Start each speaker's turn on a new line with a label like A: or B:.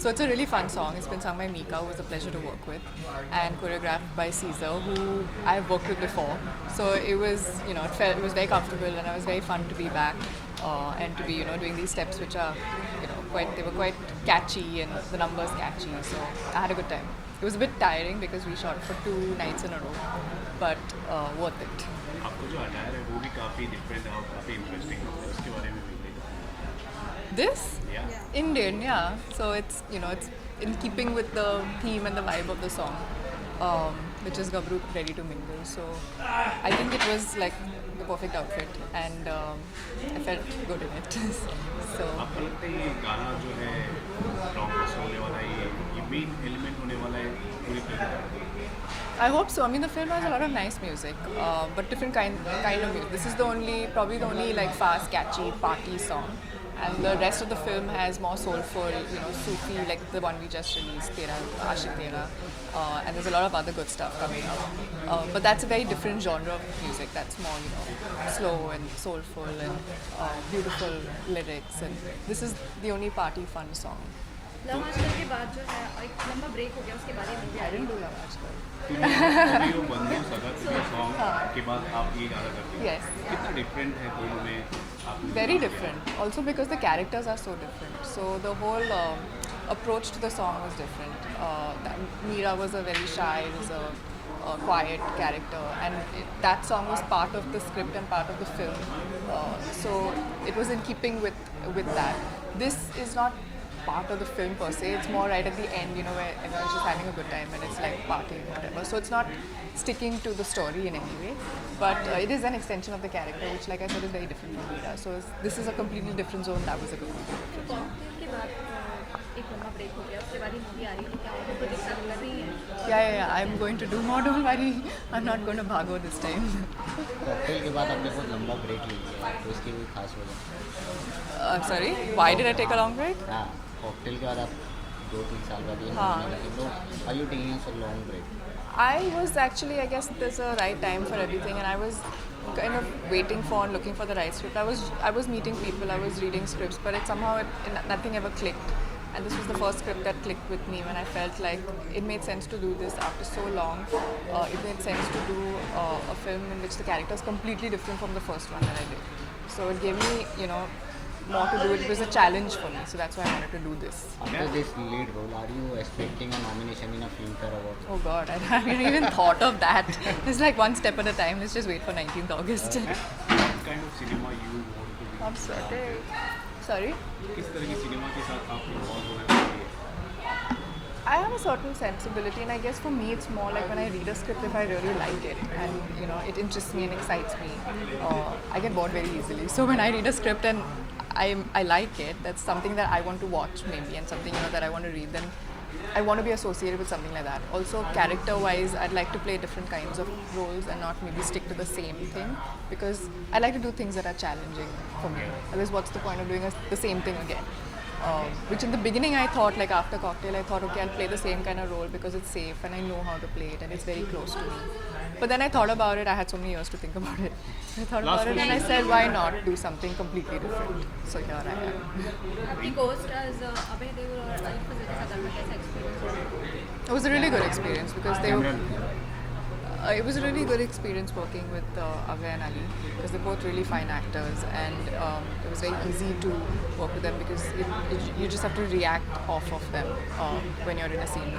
A: So it's a really fun song. It's been sung by Mika, who was a pleasure to work with, and choreographed by Caesar, who I've worked with before. So it was, it was very comfortable, and it was very fun to be back and to be, doing these steps which are, they were quite catchy and the numbers catchy. So I had a good time. It was a bit tiring because we shot for 2 nights in a row, but worth it.
B: आपको जो attire है वो भी काफ़ी different है और काफ़ी interesting है उसके बारे में भी
A: This?
B: या
A: Indian, yeah. So it's it's in keeping with the theme and the vibe of the song, which is Gabru ready to mingle. So I think it was like the perfect outfit, and I felt good in it. So
B: आपको लगता है ये गाना जो है blockbuster होने वाला है ये मेन एलिमेंट होने वाला है पूरी फिल्म का
A: I hope so. I mean, the film has a lot of nice music, but different kind of music. This is probably the only like fast, catchy party song. And the rest of the film has more soulful, Sufi, like the one we just released, Tera, Ashik Tera. And there's a lot of other good stuff coming up. But that's a very different genre of music. That's more, slow and soulful and beautiful lyrics. And this is the only party fun song.
C: Love आजकल के बाद जो है एक लंबा break हो गया उसके बाद ये movie
A: I didn't do Love Ajkal.
B: अभी वो बंधु सगा तुझे सॉन्ग के बाद आप ये गाना करते हैं
A: Yes.
B: कितना डिफरेंट है दोनों में आप
A: Very different. Also because the characters are so different. So the whole approach to the song was different. Meera was a very shy, was a quiet character, and that song was part of the script and part of the film. So it was in keeping with that. This is not part of the film per se. It's more right at the end, where everyone's just having a good time and it's like partying, whatever. So it's not sticking to the story in any way, but it is an extension of the character, which, like I said, is very different from Meera. So this is a completely different zone. That was a completely different zone.
C: Cocktail के बाद एक लंबा break हो गया उसके बाद ये movie आ रही है तो क्या और प्रोजेक्ट चालू कर रही है
A: Yeah. I'm going to do more. Don't worry. I'm not going to bhago this time.
D: Cocktail के बाद आपने बहुत लंबा ब्रेक ले लिया है तो इसकी कोई खास वजह
A: Sorry. Why did I take a long break?
D: हाँ कॉकटेल के बाद आप 2-3 साल बाद ये
A: हाँ.
D: मूवी लगे तो are you taking so long break
A: I was actually, I guess there's a right time for everything, and I was kind of waiting for and looking for the right script. I was meeting people, I was reading scripts, but nothing ever clicked. And this was the first script that clicked with me when I felt like it made sense to do this after so long. It made sense to do a film in which the character is completely different from the first one that I did. So it gave me, more to do. It was a challenge for me, so that's why I wanted to do this.
D: After this lead role are you expecting a nomination in a Filmfare award
A: Oh God, I haven't even thought of that. It's like one step at a time. Let's just wait for 19th August.
B: what kind of cinema you want to be
A: I'm sweating. Sorry?
B: किस तरह की cinema के साथ आप involve होना चाहते हैं
A: I have a certain sensibility, and I guess for me it's more like when I read a script, if I really like it and it interests me and excites me, I get bored very easily. So when I read a script and I like it, that's something that I want to watch maybe, and something that I want to read, then I want to be associated with something like that. Also, character-wise, I'd like to play different kinds of roles and not maybe stick to the same thing, because I like to do things that are challenging for me. Otherwise, what's the point of doing the same thing again? Which in the beginning I thought, like after Cocktail, I thought, okay, I'll play the same kind of role because it's safe and I know how to play it and it's very close to me. But then I thought about it. I had so many years to think about it. I thought about it and I said, why not do something completely different? So here I am.
C: आपकी co-stars Abhay Deol और अनिल फजल के साथ आपका कैसा experience
A: It was a really good experience because they were. It was a really good experience working with Abhay and Ali because they're both really fine actors, and it was very easy to work with them because you just have to react off of them when you're in a scene with